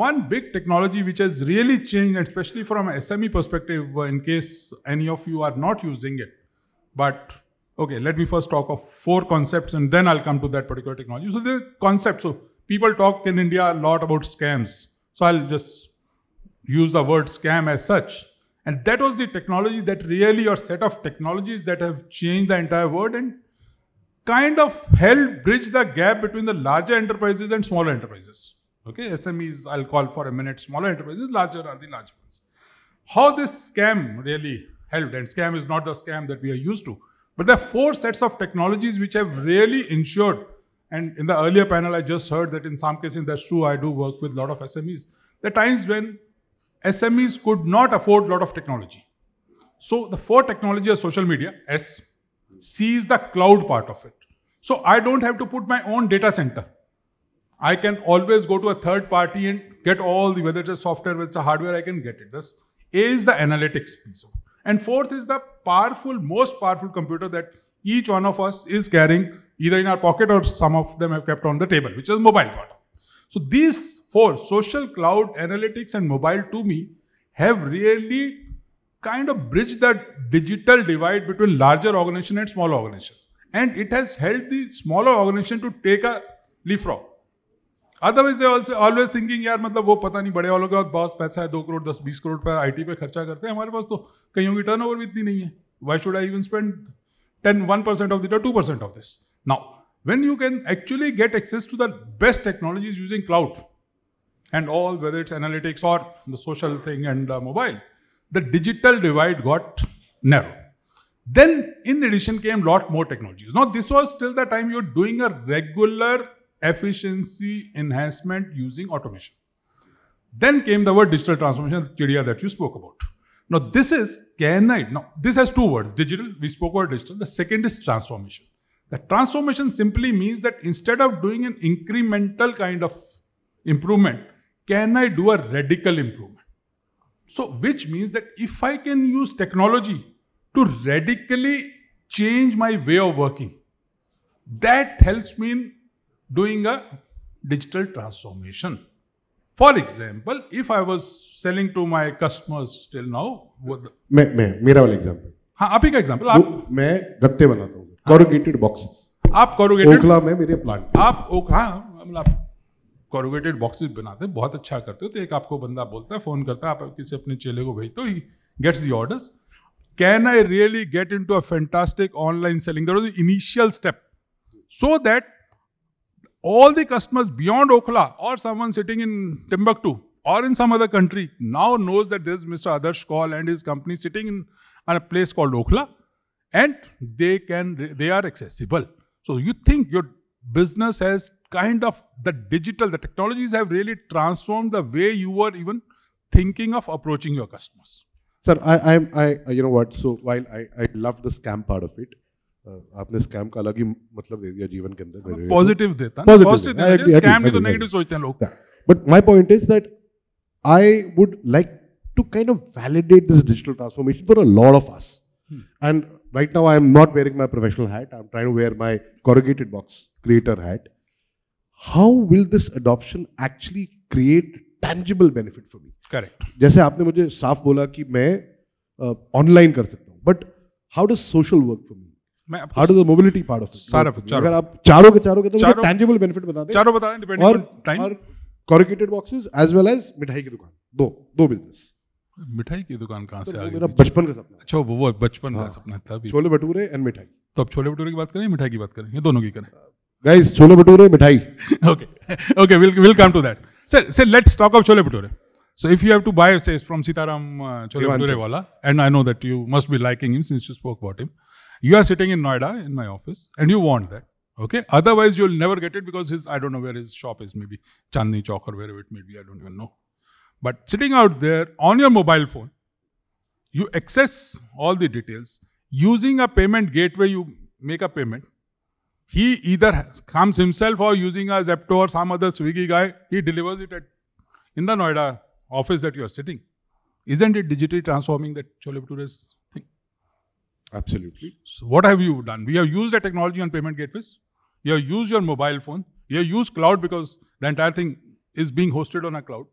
one big technology which has really changed, especially from an SME perspective, in case any of you are not using it. But okay, let me first talk of 4 concepts and then I'll come to that particular technology. So there's concepts. So people talk in India a lot about scams. So I'll just use the word scam as such. And that was the technology that really, or set of technologies that have changed the entire world and kind of helped bridge the gap between the larger enterprises and smaller enterprises. Okay, SMEs, I'll call for a minute, smaller enterprises, larger are the larger ones. How this scam really helped, and scam is not the scam that we are used to, but there are 4 sets of technologies which have really ensured, and in the earlier panel I just heard that in some cases that's true, I do work with a lot of SMEs. There are times when SMEs could not afford a lot of technology. So the 4 technology are social media, S. C is the cloud part of it. So I don't have to put my own data center. I can always go to a third party and get all the, whether it's a software, whether it's a hardware, I can get it. This A is the analytics piece. And 4th is the powerful, most powerful computer that each one of us is carrying either in our pocket or some of them have kept on the table, which is mobile part. So these 4, social, cloud, analytics and mobile, to me, have really kind of bridged that digital divide between larger organizations and smaller organizations. And it has helped the smaller organization to take a leapfrog. Otherwise, they also always thinking, यार मतलब वो पता नहीं बड़े वालों के पास बहुत पैसा है 2 करोड़ 10-20 करोड़ पर IT पे खर्चा करते हैं हमारे पास तो कईयों की टर्नओवर भी इतनी नहीं है. Why should I even spend 1% of it or 2% of this? Now, when you can actually get access to the best technologies using cloud and all, whether it's analytics or the social thing and mobile, the digital divide got narrow. Then, in addition, came a lot more technologies. Now, this was till the time you're doing a regular efficiency enhancement using automation. Then came the word digital transformation, Chidiya, that you spoke about. Now, this is, this has 2 words, digital, we spoke about digital. The second is transformation. The transformation simply means that instead of doing an incremental kind of improvement, can I do a radical improvement? So, which means that if I can use technology to radically change my way of working, that helps me in doing a digital transformation. For example, if I was selling to my customers till now, मेरा वाला example. हाँ, आप ही का example. मैं गत्ते बनाता हूँ, corrugated boxes. आप corrugated, ओखला में मेरे प्लांट. आप corrugated boxes बनाते हैं, बहुत अच्छा करते हो. तो एक आपको बंदा बोलता है, फोन करता है, आप किसी अपने चेले को भेजते हो, he gets the orders. Can I really get into a fantastic online selling? That was the initial step, so that all the customers beyond Okhla or someone sitting in Timbuktu or in some other country now knows that there's Mr. Adarsh Kaul and his company sitting in a place called Okhla, and they are accessible. So you think your business has kind of the technologies have really transformed the way you were even thinking of approaching your customers. Sir, I you know what? So while I love the scam part of it, आपने scam का अलग ही मतलब दे दिया जीवन के अंदर. Positive देता है, पॉजिटिव देता है. स्कैम भी तो नेगेटिव सोचते हैं लोग. But my point is that I would like to kind of validate this digital transformation for a lot of us. And right now I am not wearing my professional hat. I'm trying to wear my corrugated box creator hat. How will this adoption actually create tangible benefit for me? Correct. जैसे आपने मुझे साफ बोला कि मैं online कर सकता हूँ, but how does social work for me? How does the mobility part of it? सारा अगर आप चारों के तो मुझे tangible benefit बता दें. चारों बता दें, depending on time. और corrugated boxes as well as मिठाई की दुकान, दो बिजनेस. मिठाई की दुकान कहाँ से आ गई? मेरा बचपन का सपना. अच्छा, वो बचपन का सपना था. छोले भटूरे एंड मिठाई. तो अब छोले भटूरे की बात करें, मिठाई की बात करें, ये दोनों की करें? Guys, छोले भटूरे मिठाई. Okay, we'll come to that. So let's talk of chole bhature. So if you have to buy, say, from Sitaram Chole Bhature wala, and I know that you must be liking him since you spoke about him. You are sitting in Noida in my office and you want that. Okay. Otherwise, you'll never get it because I don't know where his shop is, maybe Chandni Chowk or wherever it may be. I don't even know. But sitting out there on your mobile phone, you access all the details. Using a payment gateway, you make a payment. He either comes himself or using a Zepto or some other Swiggy guy, he delivers it in the Noida office that you are sitting. Isn't it digitally transforming that Chole Bhature's thing? Absolutely. So what have you done? We have used the technology on payment gateways. You have used your mobile phone. You have used cloud because the entire thing is being hosted on a cloud.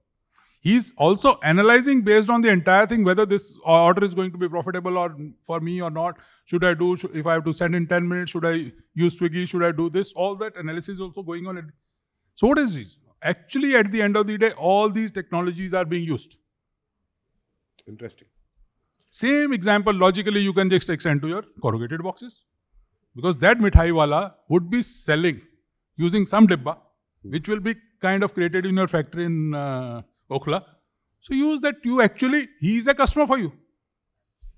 He's also analyzing based on the entire thing whether this order is going to be profitable or for me or not. Should I do, if I have to send in 10 minutes, should I use Swiggy, should I do this? All that analysis is also going on. So what is this? Actually, at the end of the day, all these technologies are being used. Interesting. Same example, logically, you can just extend to your corrugated boxes. Because that mithai wala would be selling using some dibba, which will be kind of created in your factory in Okhla. So use that. He's a customer for you.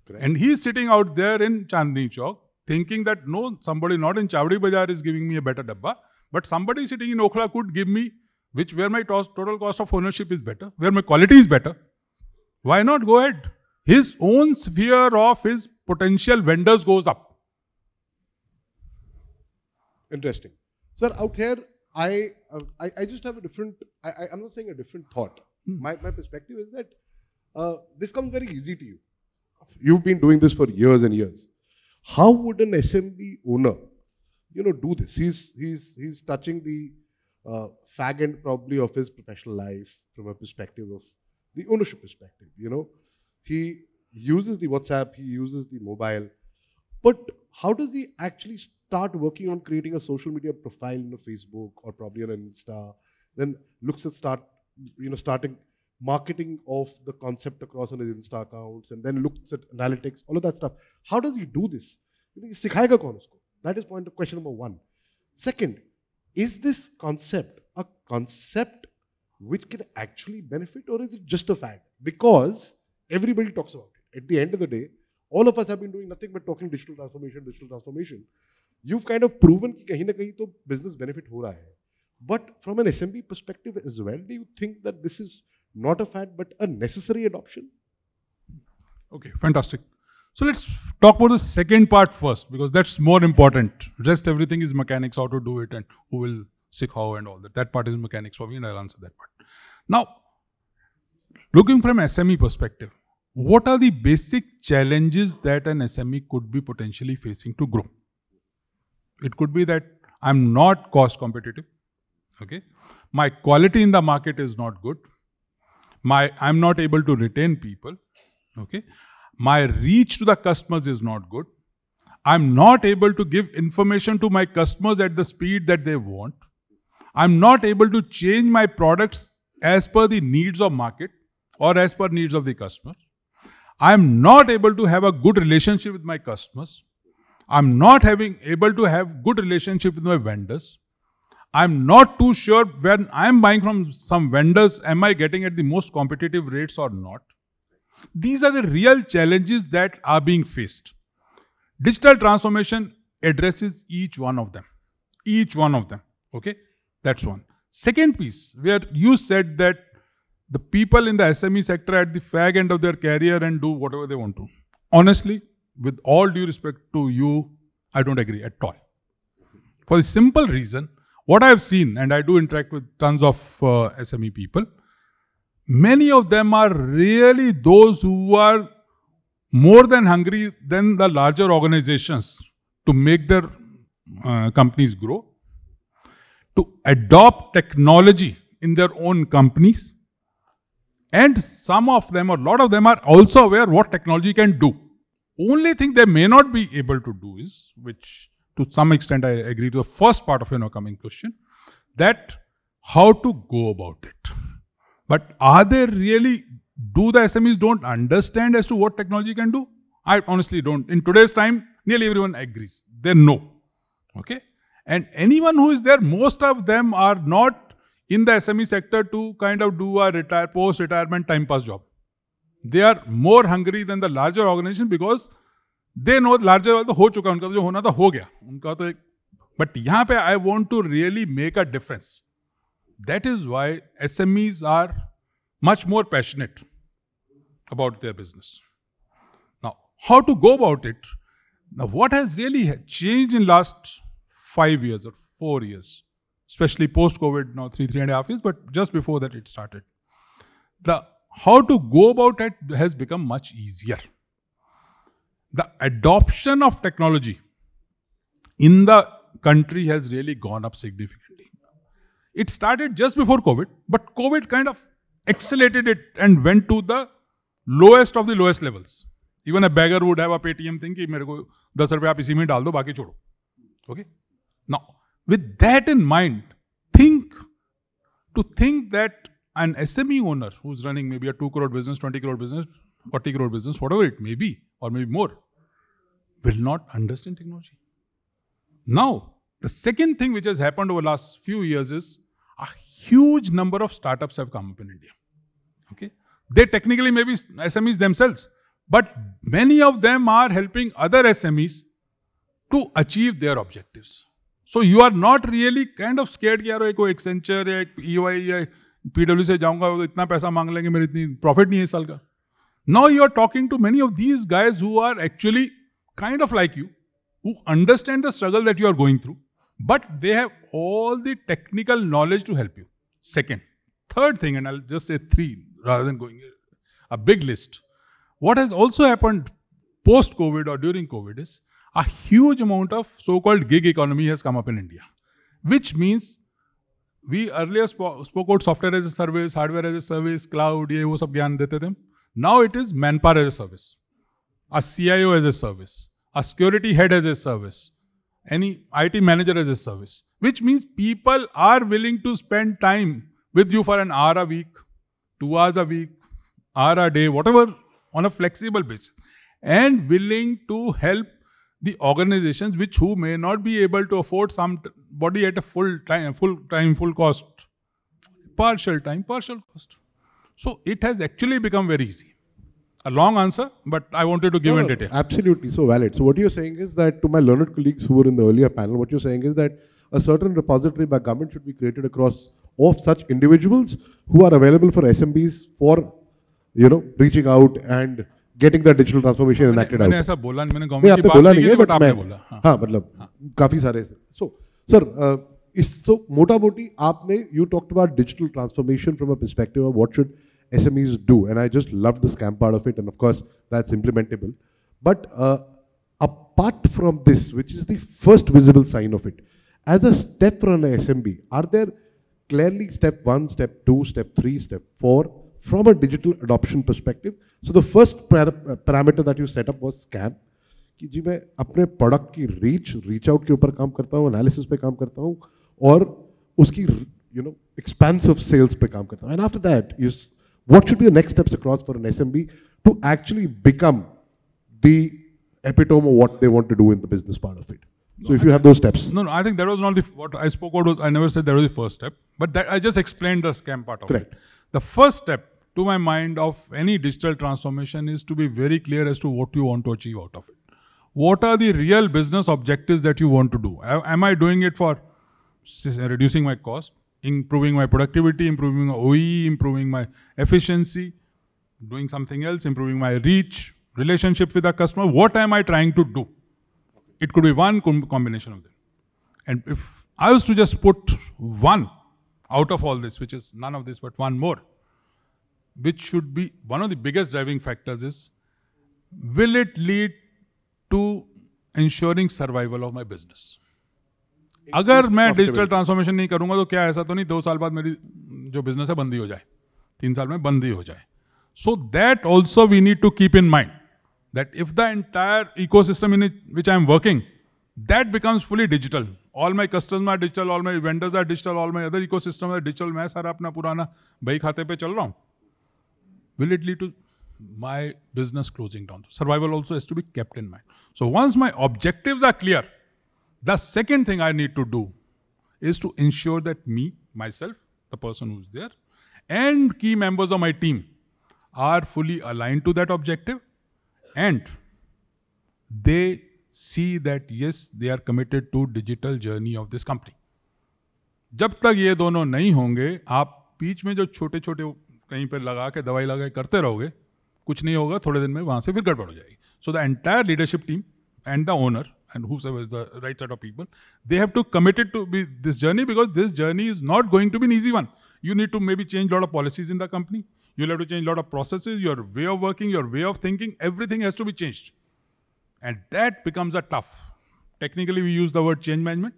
Correct. And he's sitting out there in Chandni Chowk thinking that no, somebody not in Chavdi Bazaar is giving me a better dabba, but somebody sitting in Okhla could give me, where my total cost of ownership is better, where my quality is better. Why not go ahead? His own sphere of his potential vendors goes up. Interesting. Sir, out here, I just have a different, I'm not saying a different thought. My perspective is that this comes very easy to you. You've been doing this for years and years. How would an SMB owner, do this? He's touching the fag end probably of his professional life from a perspective of the ownership perspective. He uses the WhatsApp, he uses the mobile, but how does he actually start working on creating a social media profile in a Facebook or probably on an Insta, then looks at starting marketing of the concept across on his Insta accounts, and then looks at analytics, all of that stuff. How does he do this? Sikhayega kaun usko? That is question number one. Second, is this concept a concept which can actually benefit, or is it just a fad? Because everybody talks about it. At the end of the day, all of us have been doing nothing but talking digital transformation. You've kind of proven that kahin na kahin to business benefit ho raha hai. But from an SMB perspective as well, do you think that this is not a fad but a necessary adoption? Okay, fantastic. So let's talk about the second part first, because that's more important. Rest everything is mechanics, how to do it and who will sikh how and all that. That part is mechanics for me and I'll answer that part. Now, looking from SME perspective, what are the basic challenges that an SME could be potentially facing to grow? It could be that I'm not cost competitive. Okay. My quality in the market is not good. I'm not able to retain people. Okay. My reach to the customers is not good. I'm not able to give information to my customers at the speed that they want. I'm not able to change my products as per the needs of market or as per needs of the customer. I'm not able to have a good relationship with my customers. I'm not able to have good relationship with my vendors. I'm not too sure when I'm buying from some vendors, am I getting at the most competitive rates or not? These are the real challenges that are being faced. Digital transformation addresses each one of them. Each one of them. Okay? That's one. Second piece, where you said that the people in the SME sector at the fag end of their career and do whatever they want to. Honestly, with all due respect to you, I don't agree at all. For the simple reason, what I have seen, and I do interact with tons of SME people, many of them are really those who are more than hungry than the larger organizations to make their companies grow, to adopt technology in their own companies. And some of them, or a lot of them, are also aware what technology can do. Only thing they may not be able to do is, which to some extent I agree to the first part of your coming question, that how to go about it. But are they really, do the SMEs don't understand as to what technology can do? I honestly don't. In today's time, nearly everyone agrees. They know. Okay? And anyone who is there, most of them are not in the SME sector to kind of do a post-retirement time pass job. They are more hungry than the larger organization because they know larger ho chuka, unka jo hona tha ho gaya. Unka to but yahan pe I want to really make a difference. That is why SMEs are much more passionate about their business. Now, how to go about it? Now, what has really changed in last 5 years or 4 years? Especially post-COVID, now 3.5 years, but just before that it started. The how to go about it has become much easier. The adoption of technology in the country has really gone up significantly. It started just before COVID, but COVID kind of accelerated it and went to the lowest of the lowest levels. Even a beggar would have a Paytm thing कि मेरे को 10 रुपये आप इसी में डाल दो बाकी छोड़ो. Okay? Now, with that in mind, think that an SME owner who's running maybe a 2 crore business, 20 crore business, 40 crore business, whatever it may be, or maybe more, will not understand technology. Now, the second thing which has happened over the last few years is a huge number of startups have come up in India. Okay? They technically may be SMEs themselves, but many of them are helping other SMEs to achieve their objectives. So you are not really kind of scared कि यार एक कोई Accenture या एक EY या PW से जाऊंगा तो इतना पैसा मांग लेंगे मेरी इतनी प्रॉफिट नहीं है इस साल का. Now you are talking to many of these guys who are actually kind of like you, who understand the struggle that you are going through, but they have all the technical knowledge to help you. Second. Third thing, and I'll just say three rather than going a big list. What has also happened post-COVID or during COVID is a huge amount of so-called gig economy has come up in India, which means we earlier spoke about software as a service, hardware as a service, cloud, ये वो सब ज्ञान देते थे. Now it is manpower as a service, a CIO as a service, a security head as a service, any IT manager as a service, which means people are willing to spend time with you for an hour a week, 2 hours a week, hour a day, whatever, on a flexible basis, and willing to help the organizations who may not be able to afford somebody at a full cost, partial time, partial cost. So it has actually become very easy. A long answer, but I wanted to give in detail. Absolutely, so valid. So what you're saying is that to my learned colleagues who were in the earlier panel, what you're saying is that a certain repository by government should be created across of such individuals who are available for SMBs for, reaching out and getting the digital transformation enacted out. मैंने ऐसा बोला नहीं, मैंने government की बात नहीं की, but आपने बोला. हाँ, मतलब काफी सारे. So, sir, so मोटा मोटी आपने you talked about digital transformation from a perspective of what should SMEs do, and I just loved the scam part of it, and of course that's implementable. But apart from this, which is the first visible sign of it, as a step for an SMB, are there clearly step 1, step 2, step 3, step 4 from a digital adoption perspective? So the first parameter that you set up was scam. कि जी मैं अपने product की reach out के ऊपर काम करता हूँ, analysis पे काम करता हूँ, और उसकी expansive sales पे काम करता हूँ. And after that is what should be the next steps across for an SMB to actually become the epitome of what they want to do in the business part of it. So if you have those steps. No, I think that was not what I spoke about. I never said that was the first step, but that I just explained the scam part of Correct. it. The first step to my mind of any digital transformation is to be very clear as to what you want to achieve out of it. What are the real business objectives that you want to do? Am I doing it for reducing my cost, improving my productivity, improving my OE, improving my efficiency, doing something else, improving my reach, relationship with the customer? What am I trying to do? It could be one combination of them. And if I was to just put one out of all this, which is none of this, but one more, which should be one of the biggest driving factors is, will it lead to ensuring survival of my business? अगर मैं digital transformation नहीं करूंगा तो क्या ऐसा तो नहीं 2 साल बाद मेरी जो बिजनेस है बंद ही हो जाए, 3 साल में बंद ही हो जाए. So that also we need to keep in mind that if the entire ecosystem in which I am working, that becomes fully digital, all my customers are digital, all my vendors are digital, all my other ecosystems are digital, मैं सारा अपना पुराना बही खाते पे चल रहा हूँ, will it lead to my business closing down? Survival also has to be kept in mind. So once my objectives are clear, the second thing I need to do is to ensure that myself, the person who's there, and key members of my team are fully aligned to that objective, and they see that yes, they are committed to digital journey of this company. जब तक ये दोनों नहीं होंगे, आप बीच में जो छोटे छोटे कहीं पे लगा के दवाई लगा के करते रहोगे, कुछ नहीं होगा, थोड़े दिन में वहां से फिर गड़बड़ हो जाएगी. So the entire leadership team and the owner and whoever is the right set of people, they have to commit it to be this journey, because this journey is not going to be an easy one. You need to maybe change a lot of policies in the company. You'll have to change a lot of processes, your way of working, your way of thinking, everything has to be changed. And that becomes a tough. Technically, we use the word change management,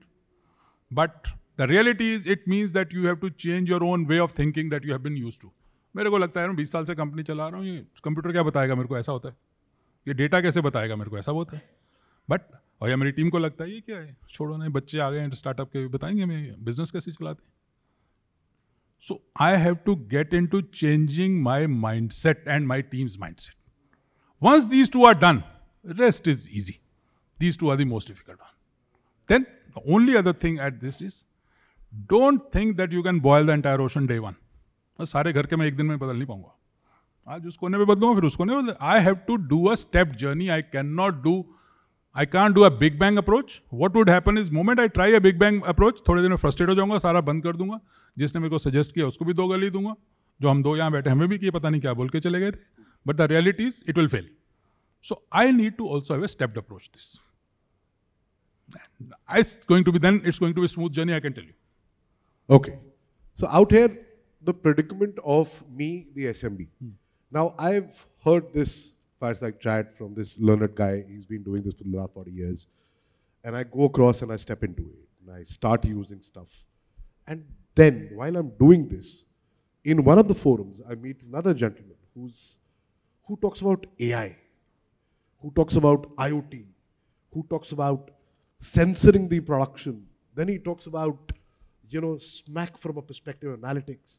but the reality is it means that you have to change your own way of thinking that you have been used to. मेरे को लगता है ना 20 साल से company चला रहा हूँ, ये कंप्यूटर क्या बताएगा मेरे को ऐसा होता है, ये डेटा कैसे बताएगा मेरे को ऐसा होता है. बट और या मेरी टीम को लगता है ये क्या है, छोड़ो नहीं, बच्चे आ गए हैं स्टार्टअप के, बताएंगे हमें बिजनेस कैसे चलाते हैं. So I have to get into changing my mindset and my team's mindset. Once these two are done, rest is easy. These two are the most difficult one. Then the only other thing at this is, don't think that you can boil the entire ocean day one. सारे घर के मैं एक दिन में बदल नहीं पाऊंगा. आज उस कोने पे बदलूंगा, फिर उस कोने पे बदल. I have to do a step journey. I can't do a big bang approach. What would happen is, moment I try a big bang approach, थोड़े दिन में फ्रस्ट्रेट हो जाऊंगा, सारा बंद कर दूंगा. जिसने मेरे को सजेस्ट किया उसको भी 2 गाली दूंगा. जो हम 2 यहाँ बैठे हमें भी किए पता नहीं क्या बोल के चले गए थे. But the reality is it will fail. So I need to also have a stepped approach this. It's going to be a smooth journey, I can tell you. Okay. So out here, the predicament of me, the SMB. Now I've heard this fireside chat from this learned guy. He's been doing this for the last 40 years. And I go across and I step into it. And I start using stuff. And then, while I'm doing this, in one of the forums, I meet another gentleman who talks about AI, who talks about IoT, who talks about censoring the production. Then he talks about, smack from a perspective of analytics.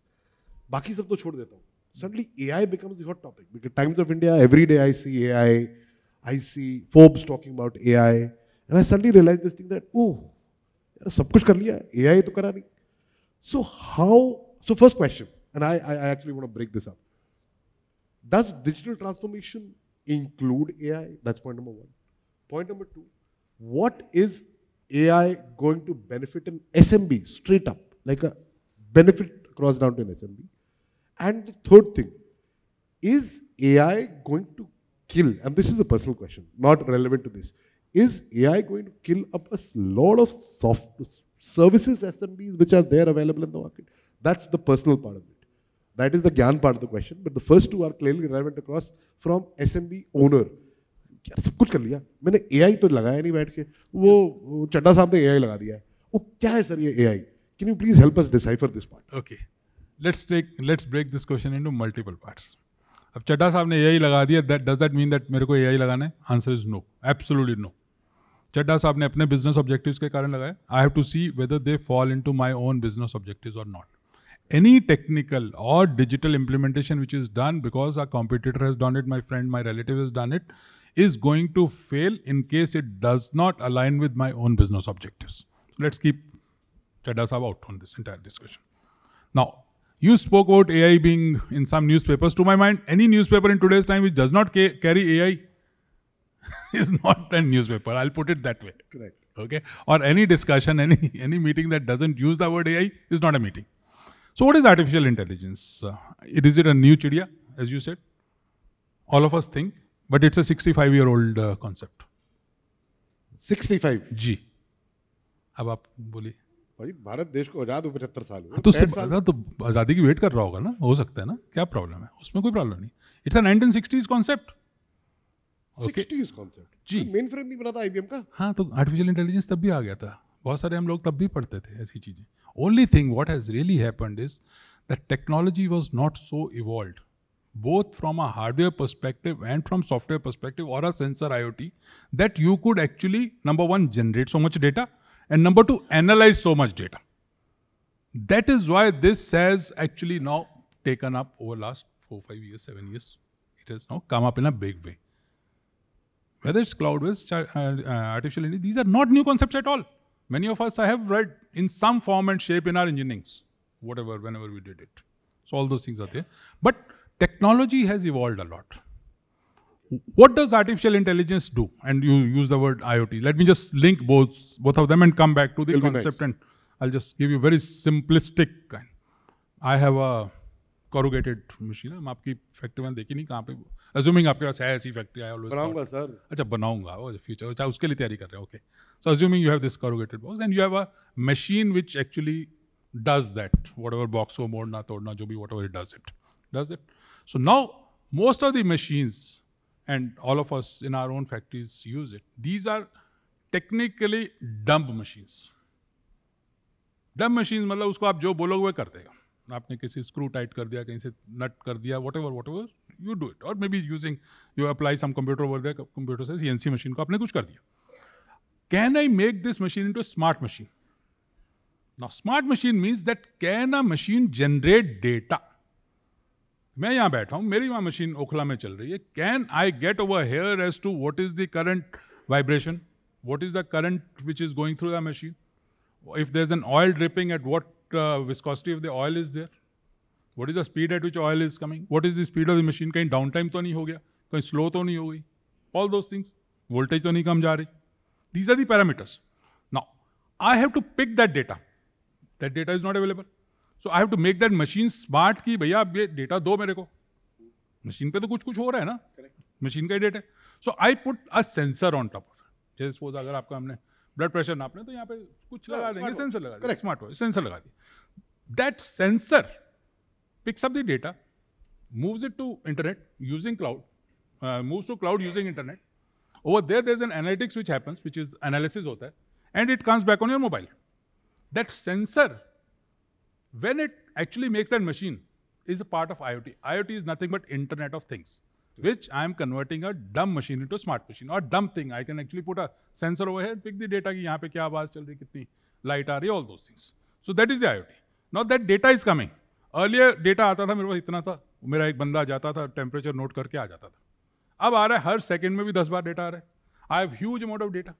बाकी सब तो छोड़ देता हूँ. Suddenly AI becomes the hot topic. Because Times of India, every day I see AI, I see Forbes talking about AI, and I suddenly realize this thing that, सब कुछ कर लिया, AI तो करा नहीं. So first question, and I actually want to break this up. Does digital transformation include AI? That's point number 1. Point number 2, what is AI going to benefit an SMB straight up, like a benefit across down to an SMB? And the third thing, is AI going to kill, and this is a personal question, not relevant to this, is AI going to kill up a lot of soft services SMBs which are there available in the market? That's the personal part of it. That is the Gyan part of the question, but the first two are clearly relevant across from SMB owner. यार सब कुछ कर लिया, मैंने AI तो लगाया नहीं बैठ के, वो चड्डा साहब ने AI लगा दिया है, वो क्या है सर ये AI? Can you please help us decipher this part? Okay. Let's break this question into multiple parts. अब चड्डा साहब ने AI लगा दिया, does that mean that मेरे को AI लगाना है? Answer is no, absolutely no. चड्डा साहब ने अपने business objectives के कारण लगाया. I have to see whether they fall into my own business objectives or not. Any technical or digital implementation which is done because a competitor has done it, my friend, my relative has done it, is going to fail in case it does not align with my own business objectives. Let's keep Chadda Sahab out on this entire discussion. Now, you spoke about AI being in some newspapers. To my mind, any newspaper in today's time which does not carry AI is not a newspaper. I'll put it that way. Correct. Okay? Or any discussion, any meeting that doesn't use the word AI is not a meeting. So what is artificial intelligence? Is it a new chidiya, as you said? All of us think, but it's a 65-year-old concept. 65? जी. अब आप बोलिए. भाई भारत देश को आजाद 75 साल हुए. तो सिर्फ तो आज़ादी की वेट कर रहा होगा ना, हो सकता है ना, क्या प्रॉब्लम है उसमें? कोई प्रॉब्लम नहीं. It's a 1960s concept. 60s concept ji. Mainframe नहीं बना था IBM का. हाँ, तो आर्टिफिशियल इंटेलिजेंस तब भी आ गया था. बहुत सारे हम लोग तब भी पढ़ते थे ऐसी चीज़ें. Only thing what has really happened is that technology was not so evolved, both from a hardware perspective and from software perspective or a sensor IoT, that you could actually, number one, generate so much data, and number two, analyze so much data. That is why this has actually now taken up over last 4, 5 years, 7 years. It has now come up in a big way. Whether it's cloud-based, artificial intelligence, these are not new concepts at all. Many of us I have read in some form and shape in our engineerings, whenever we did it. So all those things are there. But technology has evolved a lot. What does artificial intelligence do? And you use the word IoT. Let me just link both of them and come back to the concept. Nice. And I'll just give you very simplistic kind. I have a corrugated machine. हम आपकी factory में देखी नहीं कहाँ पे. Assuming आपके पास है ऐसी फैक्ट्री, I always बनाऊंगा सर. अच्छा बनाऊंगा वो फ्यूचर. अच्छा उसके लिए तैयारी कर रहे हैं. Okay. So assuming you have this corrugated box and you have a machine which actually does that, whatever box को मोड़ना तोड़ना जो भी whatever it does it. So now most of the machines and all of us in our own factories use it. These are technically dumb machines. Dumb machines मतलब उसको आप जो बोलोगे वो कर देगा. आपने किसी स्क्रू टाइट कर दिया, कहीं से नट कर दिया, whatever you do it, or maybe using you apply some computer over there, computer से CNC machine को आपने कुछ कर दिया. Can I make this machine into a smart machine? Now smart machine means that can a machine generate data? मैं यहाँ बैठा हूँ, मेरी वहाँ मशीन ओखला में चल रही है. Can I get over here as to what is the current vibration? What is the current which is going through the machine? If there's an oil dripping, at what viscosity of the oil is there? What is the speed at which oil is coming? What is the speed of the machine? कहीं downtime तो नहीं हो गया, कहीं slow तो नहीं हो गई. All those things. Voltage तो नहीं कम जा रही. These are the parameters. Now, I have to pick that data. That data is not available. So I have to make that machine smart कि भैया आप ये data दो मेरे को. मशीन पे तो कुछ हो रहा है ना, मशीन का ही डेटा है. So I put a sensor on top of it. जैसे suppose अगर आपका हमने ब्लड प्रेशर नापना है तो यहाँ पे कुछ लगा देंगे, सेंसर लगा देंगे, स्मार्ट वॉच सेंसर लगा दिया. That sensor picks up the data, moves it to internet using cloud, moves to cloud using internet. Over there's an analytics which happens, which is analysis होता है, and it comes back on your mobile. That sensor, when it actually makes that machine, is a part of IoT. IoT is nothing but Internet of Things, which I am converting a dumb machine into a smart machine, or dumb thing. I can actually put a sensor over here, pick the data कि यहाँ पे क्या आवाज़ चल रही, कितनी light आ रही है, all those things. So that is the IoT. Now that data is coming. Earlier data आता था मेरे पास इतना था, मेरा एक बंदा जाता था, temperature note करके आ जाता था. अब आ रहा है हर सेकंड में भी 10 बार डेटा आ रहा है. I have huge amount of data,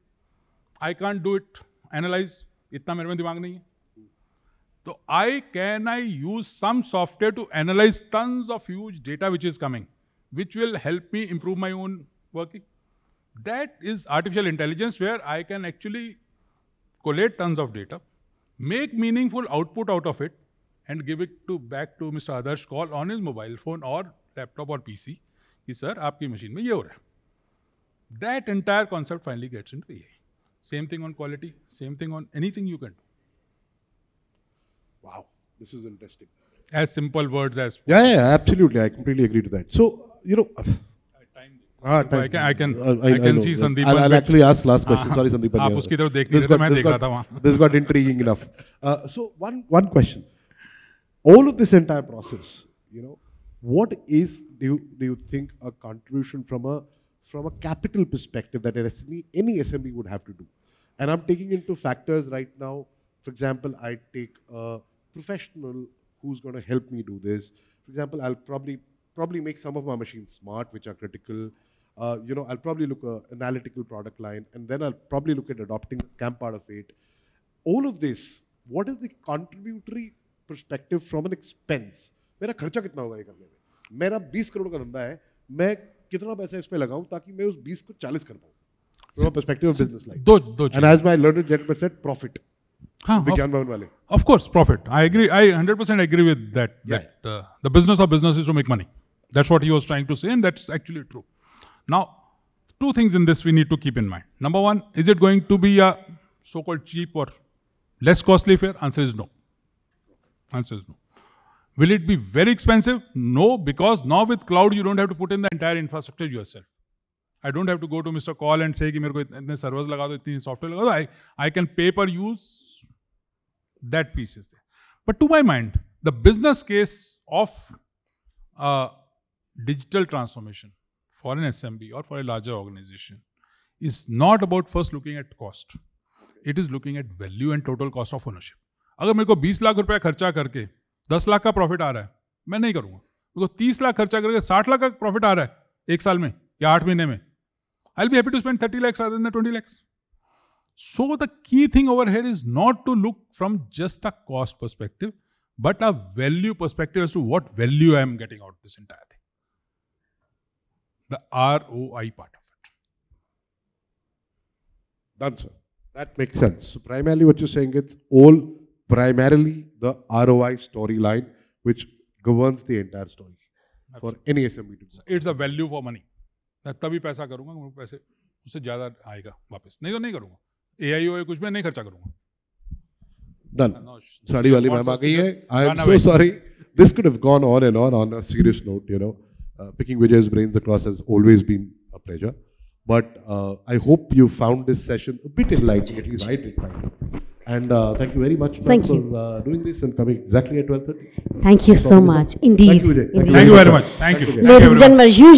I can't do it analyse, इतना मेरे में दिमाग नहीं है. तो I use some software to analyse tons of huge data which is coming, which will help me improve my own working. That is artificial intelligence, where I can actually collate tons of data, make meaningful output out of it, and give it back to Mr. Adarsh Kaul on his mobile phone or laptop or PC. कि sir आपकी machine में ये हो रहा है. That entire concept finally gets into AI. Same thing on quality, same thing on anything you can do. Wow, this is interesting. As simple words as Yeah, absolutely. I completely agree to that. So, you know, I can see Sandeep. I'll actually ask last question. Sorry, Sandeep. आप उसकी तरफ देख नहीं रहे थे, मैं देख रहा था वहाँ. This got intriguing enough. So one question. All of this entire process, you know, what is do you think a contribution from a capital perspective that any SMB would have to do? And I'm taking into factors right now. For example, I take a professional who's going to help me do this. For example, I'll probably make some of my machines smart, which are critical. You know, I'll probably look at analytical product line, and then I'll probably look at adopting the scam part of it. All of this, what is the contributory perspective from an expense? मेरा खर्चा कितना होगा ये करने में? मेरा 20 करोड़ का धंधा है, मैं कितना पैसा इस पे लगाऊं ताकि मैं उस 20 को 40 कर पाऊं? From a perspective of business life. दो And as my learned gentleman said, profit. हाँ, विज्ञान भवन वाले. Of course, profit. I agree. I 100% agree with that. Yeah. The business of business is to make money. That's what he was trying to say, and that's actually true. Now, two things in this we need to keep in mind. Number one, is it going to be a so-called cheap or less costly fare? Answer is no. Answer is no. Will it be very expensive? No, because now with cloud, you don't have to put in the entire infrastructure yourself. I don't have to go to Mr. Call and say कि मेरे को इतने servers लगा दो, इतनी software लगा दो. I can pay per use. That piece is there. But to my mind, the business case of digital transformation for an SMB or for a larger organization is not about first looking at cost. It is looking at value and total cost of ownership. अगर मेरे को 20 लाख रुपया खर्चा करके 10 लाख का profit आ रहा है, मैं नहीं करूंगा. मेरे को 30 लाख खर्चा करके 60 लाख का प्रॉफिट आ रहा है एक साल में या 8 महीने में, I'll be happy to spend 30 lakhs rather than 20 lakhs. So the key thing over here is not to look from just a cost perspective, but a value perspective as to what value I am getting out of this entire thing. The ROI part of it. Done, sir. That makes sense. So primarily what you're saying, it's all primarily the ROI storyline which governs the entire story. Absolutely. For any SMB to do. It's the value for money. मैं तभी पैसा करूंगा, मेरे पैसे उससे ज़्यादा आएगा वापस, नहीं तो नहीं करूंगा. AI कुछ भी नहीं खर्चा करूंगा. Done. साड़ी वाली मैम आ गई है. I am so sorry. This could have gone on a serious note, you know. Picking Vijay's brains across has always been a pleasure. But I hope you found this session a bit enlightening, at least I did find it. And thank you very much, ma'am, for doing this and coming exactly at 12:30. Thank you so much. Indeed. Thank you, Vijay. Indeed. Thank you very much. Thank you. Thanks again. Ladies and gentlemen, huge